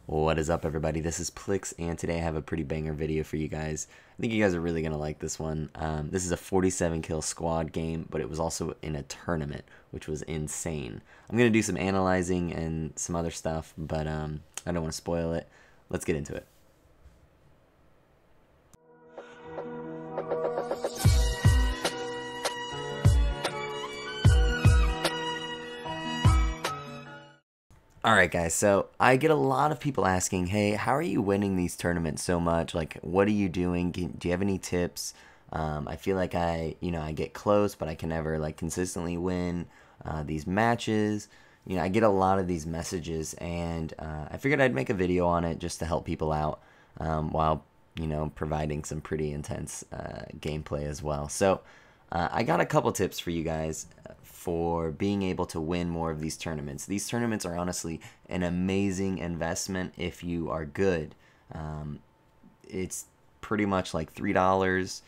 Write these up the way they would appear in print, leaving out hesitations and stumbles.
What is up, everybody? This is Plix, and today I have a pretty banger video for you guys. I think you guys are really going to like this one. This is a 47 kill squad game, but it was also in a tournament, which was insane. I'm going to do some analyzing and some other stuff, but I don't want to spoil it. Let's get into it. Alright guys, so I get a lot of people asking, hey, how are you winning these tournaments so much? Like, what are you doing? Do you have any tips? I feel like I get close, but I can never like consistently win these matches. I get a lot of these messages, and I figured I'd make a video on it just to help people out while, providing some pretty intense gameplay as well. So I got a couple tips for you guys for being able to win more of these tournaments. These tournaments are honestly an amazing investment if you are good. It's pretty much like $3, $3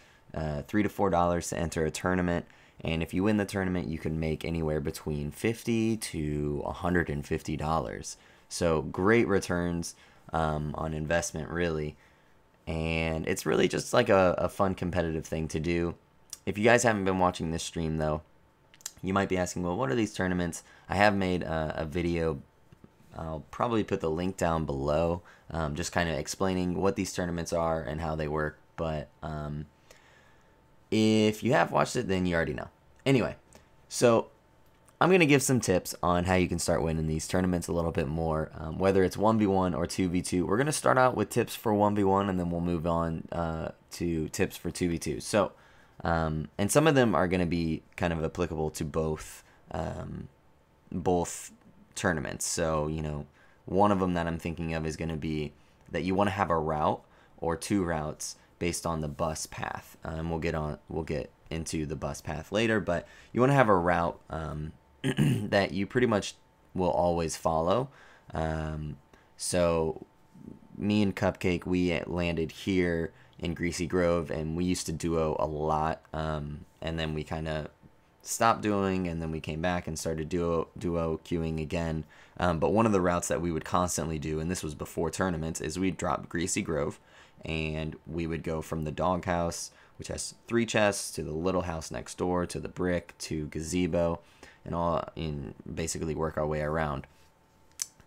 to $4 to enter a tournament, and if you win the tournament, you can make anywhere between $50 to $150. So great returns on investment, really. And it's really just like a fun competitive thing to do. If you guys haven't been watching this stream, though, you might be asking, well, what are these tournaments? I have made a video. I'll probably put the link down below, just kind of explaining what these tournaments are and how they work. But if you have watched it, then you already know. Anyway, so I'm going to give some tips on how you can start winning these tournaments a little bit more, whether it's 1v1 or 2v2. We're going to start out with tips for 1v1, and then we'll move on to tips for 2v2. So, and some of them are going to be kind of applicable to both tournaments. So, one of them that I'm thinking of is going to be that you want to have a route or two routes based on the bus path. We'll get into the bus path later, but you want to have a route that you pretty much will always follow. So me and Cupcake, we landed here in Greasy Grove, and we used to duo a lot, and then we kind of stopped doing, and then we came back and started duo queuing again. But one of the routes that we would constantly do, and this was before tournaments, is we'd drop Greasy Grove, and we would go from the doghouse, which has 3 chests, to the little house next door, to the brick, to gazebo, and all in basically work our way around,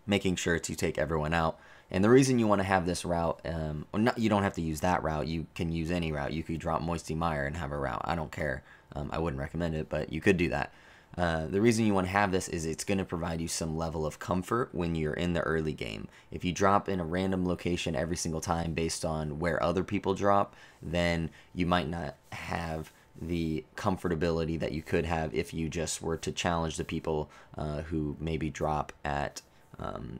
making sure to take everyone out. And the reason you want to have this route, you don't have to use that route. You can use any route. You could drop Moisty Mire and have a route. I don't care. I wouldn't recommend it, but you could do that. The reason you want to have this is it's going to provide you some level of comfort when you're in the early game. If you drop in a random location every single time based on where other people drop, then you might not have the comfortability that you could have if you just were to challenge the people who maybe drop at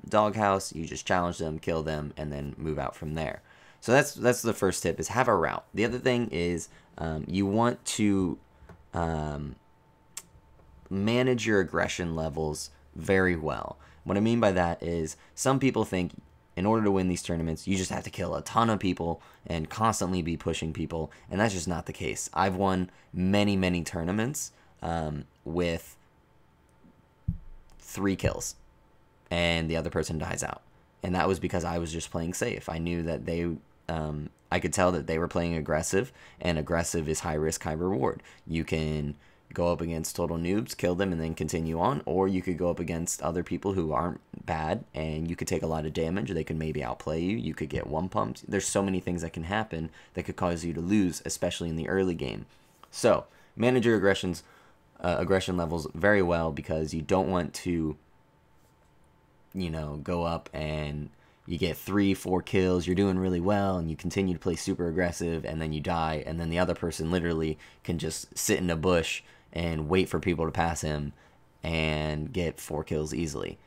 doghouse. You just challenge them, kill them, and then move out from there. So that's the first tip, is have a route. The other thing is you want to manage your aggression levels very well. What I mean by that is some people think in order to win these tournaments, you just have to kill a ton of people and constantly be pushing people, and that's just not the case. I've won many, many tournaments with 3 kills, and the other person dies out. And that was because I was just playing safe. I knew that I could tell that they were playing aggressive, and aggressive is high risk, high reward. You can go up against total noobs, kill them, and then continue on, or you could go up against other people who aren't bad, and you could take a lot of damage. They could maybe outplay you. You could get one-pumped. There's so many things that can happen that could cause you to lose, especially in the early game. So manage your aggression levels very well, because you don't want to go up and you get 3-4 kills, you're doing really well, and you continue to play super aggressive, and then you die, and then the other person literally can just sit in a bush and wait for people to pass him and get 4 kills easily.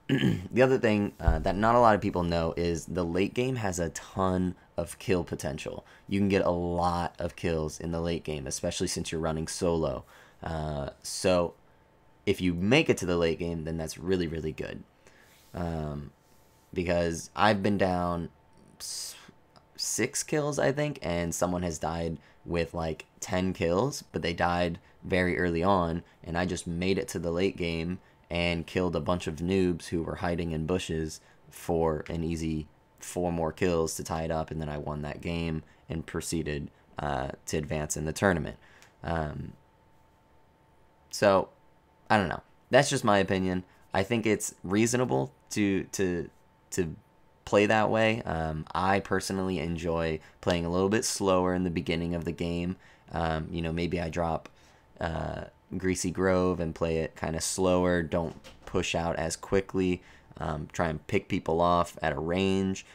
The other thing that not a lot of people know is the late game has a ton of kill potential. You can get a lot of kills in the late game, especially since you're running solo. So if you make it to the late game, then that's really, really good. Because I've been down 6 kills, I think, and someone has died with like 10 kills, but they died very early on, and I just made it to the late game and killed a bunch of noobs who were hiding in bushes for an easy 4 more kills to tie it up, and then I won that game and proceeded to advance in the tournament. So I don't know. That's just my opinion. I think it's reasonable to play that way. I personally enjoy playing a little bit slower in the beginning of the game. Maybe I drop Greasy Grove and play it kind of slower. Don't push out as quickly. Try and pick people off at a range.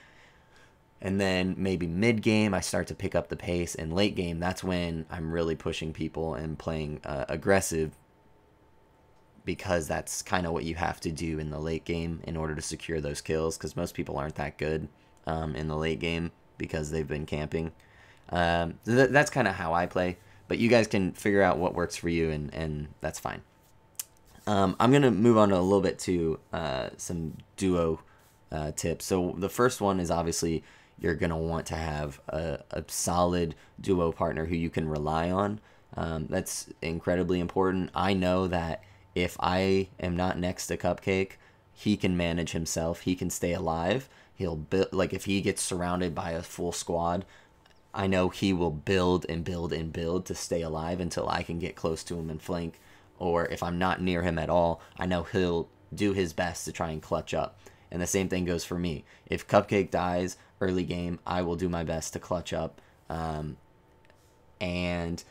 And then maybe mid game, I start to pick up the pace. And late game, that's when I'm really pushing people and playing aggressive, because that's kind of what you have to do in the late game in order to secure those kills, because most people aren't that good in the late game because they've been camping. That's kind of how I play, but you guys can figure out what works for you, and that's fine. I'm going to move on a little bit to some duo tips. So the first one is obviously you're going to want to have a solid duo partner who you can rely on. That's incredibly important. I know that if I am not next to Cupcake, he can manage himself. He can stay alive. He'll build, like if he gets surrounded by a full squad, I know he will build and build and build to stay alive until I can get close to him and flank. Or if I'm not near him at all, I know he'll do his best to try and clutch up. And the same thing goes for me. If Cupcake dies early game, I will do my best to clutch up. And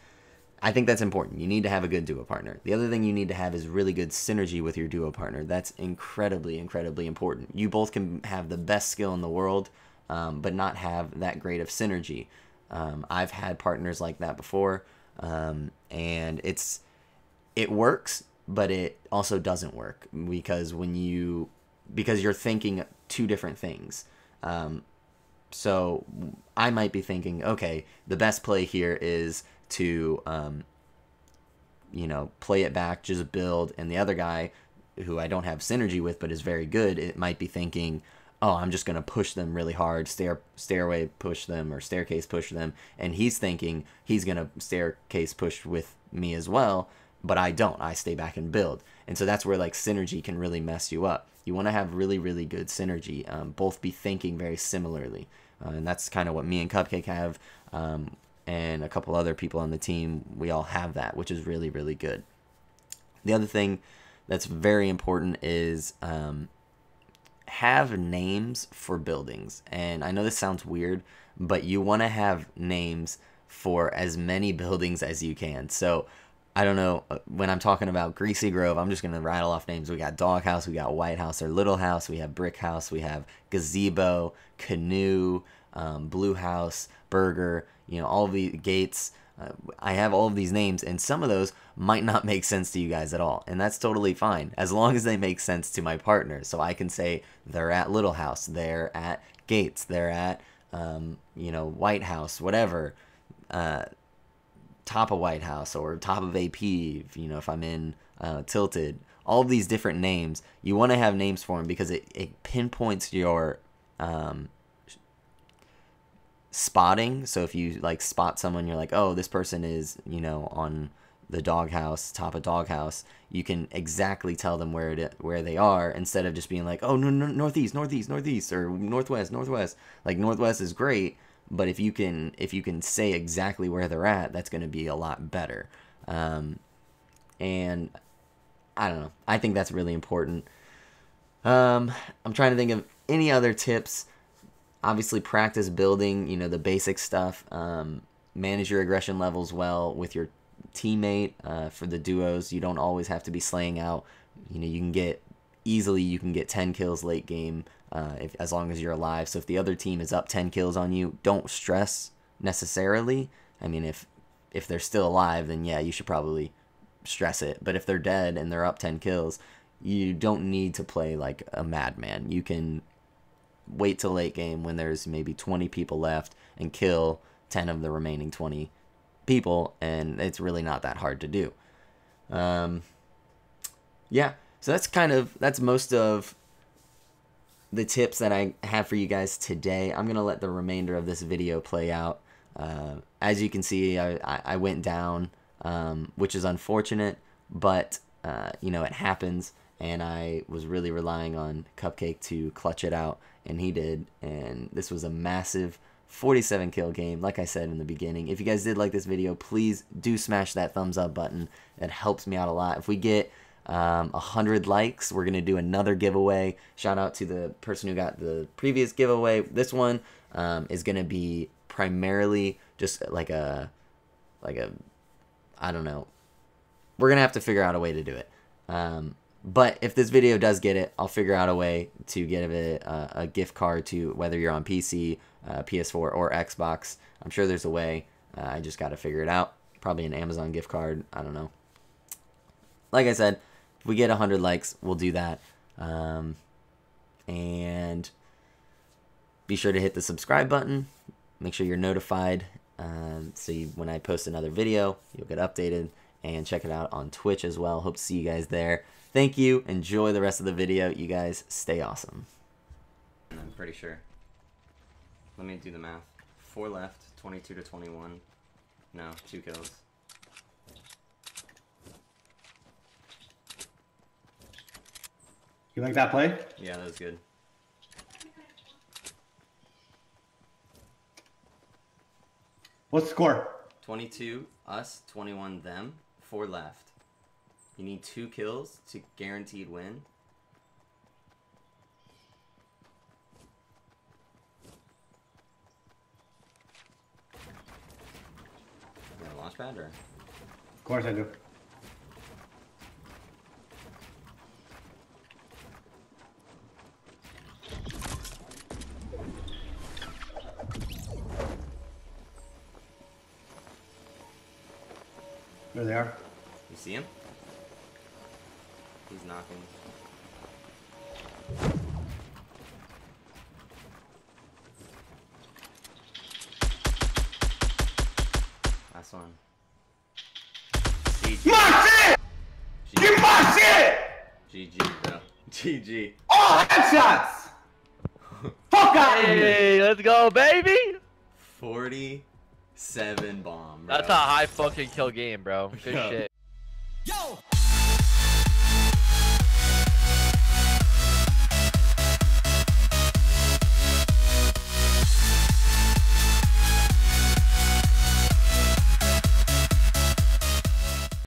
I think that's important. You need to have a good duo partner. The other thing you need to have is really good synergy with your duo partner. That's incredibly, incredibly important. You both can have the best skill in the world, but not have that great of synergy. I've had partners like that before, and it works, but it also doesn't work because you're thinking two different things. So I might be thinking, okay, the best play here is to play it back, just build, and the other guy who I don't have synergy with but is very good, it might be thinking, oh, I'm just going to push them really hard, stairway push them or staircase push them, and he's thinking he's going to staircase push with me as well, but I don't. I stay back and build. And so that's where like synergy can really mess you up. You want to have really, really good synergy, both be thinking very similarly, and that's kind of what me and Cupcake have, and a couple other people on the team. We all have that, which is really, really good. The other thing that's very important is have names for buildings. And I know this sounds weird, but you want to have names for as many buildings as you can. So I don't know, when I'm talking about Greasy Grove, I'm just going to rattle off names. We got Doghouse, we got White House or Little House, we have Brick House, we have Gazebo, Canoe, Blue House, Burger, all of the Gates. I have all of these names, and some of those might not make sense to you guys at all, and that's totally fine, as long as they make sense to my partner. So I can say they're at Little House, they're at Gates, they're at White House, whatever, top of White House or top of AP, if I'm in Tilted. All of these different names, you want to have names for them because it pinpoints your spotting. So if you like spot someone, you're like, oh, this person is on the Doghouse, top of Doghouse, you can exactly tell them where they are, instead of just being like, oh, no, northeast, or northwest. Like northwest is great, but if you can say exactly where they're at, that's going to be a lot better. And I don't know, I think that's really important. I'm trying to think of any other tips. Obviously, practice building, the basic stuff. Manage your aggression levels well with your teammate. For the duos, you don't always have to be slaying out. You can get 10 kills late game as long as you're alive. So if the other team is up 10 kills on you, don't stress necessarily. I mean, if they're still alive, then yeah, you should probably stress it. But if they're dead and they're up 10 kills, you don't need to play like a madman. You can wait till late game when there's maybe 20 people left and kill 10 of the remaining 20 people, and it's really not that hard to do. Yeah, so that's most of the tips that I have for you guys today. I'm gonna let the remainder of this video play out. As you can see, I went down, which is unfortunate, but it happens, and I was really relying on Cupcake to clutch it out, and he did. And this was a massive 47 kill game, like I said in the beginning. If you guys did like this video, please do smash that thumbs up button. That helps me out a lot. If we get 100 likes, we're gonna do another giveaway. Shout out to the person who got the previous giveaway. This one is gonna be primarily just like a I don't know. We're gonna have to figure out a way to do it. But if this video does get it, I'll figure out a way to get a gift card to whether you're on PC, PS4, or Xbox. I'm sure there's a way. I just got to figure it out. Probably an Amazon gift card. I don't know. Like I said, if we get 100 likes, we'll do that. And be sure to hit the subscribe button. Make sure you're notified. So when I post another video, you'll get updated. And check it out on Twitch as well. Hope to see you guys there. Thank you. Enjoy the rest of the video. You guys stay awesome. I'm pretty sure. Let me do the math. 4 left, 22 to 21. No, 2 kills. You like that play? Yeah, that was good. What's the score? 22 us, 21 them, 4 left. You need 2 kills to guaranteed win. You got a launch pad or? Of course I do. There they are. You see him? He's knocking. Last one. GG. My shit! Get my shit! GG, bro. GG. All headshots! Fuck out of here! Hey, let's go, baby! 47 bomb, bro. That's a high fucking kill game, bro. Good shit. Yo!